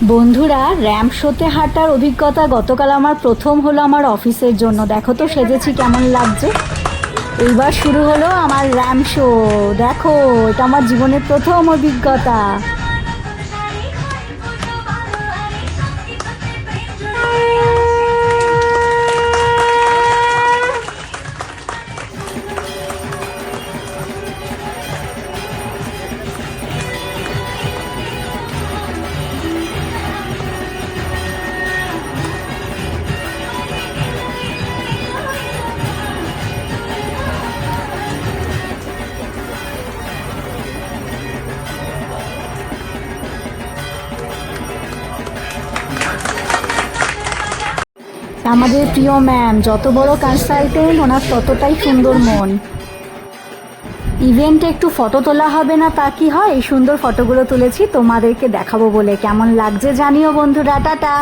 বন্ধুরা, র্যাম্প শোতে হাঁটার অভিজ্ঞতা গতকাল আমার প্রথম হলো আমার অফিসের জন্য। দেখো তো সেজেছি কেমন লাগছে। এইবার শুরু হলো আমার র্যাম্প শো। দেখো, এটা আমার জীবনের প্রথম অভিজ্ঞতা। আমাদের প্রিয় ম্যাম, যত বড় কনসালটেন্ট ওনার ততটাই সুন্দর মন। ইভেন্টে একটু ফটো তোলা হবে না তা কি হয়? এই সুন্দর ফটোগুলো তুলেছি তোমাদেরকে দেখাবো বলে। কেমন লাগছে জানিও বন্ধুরা। টাটা।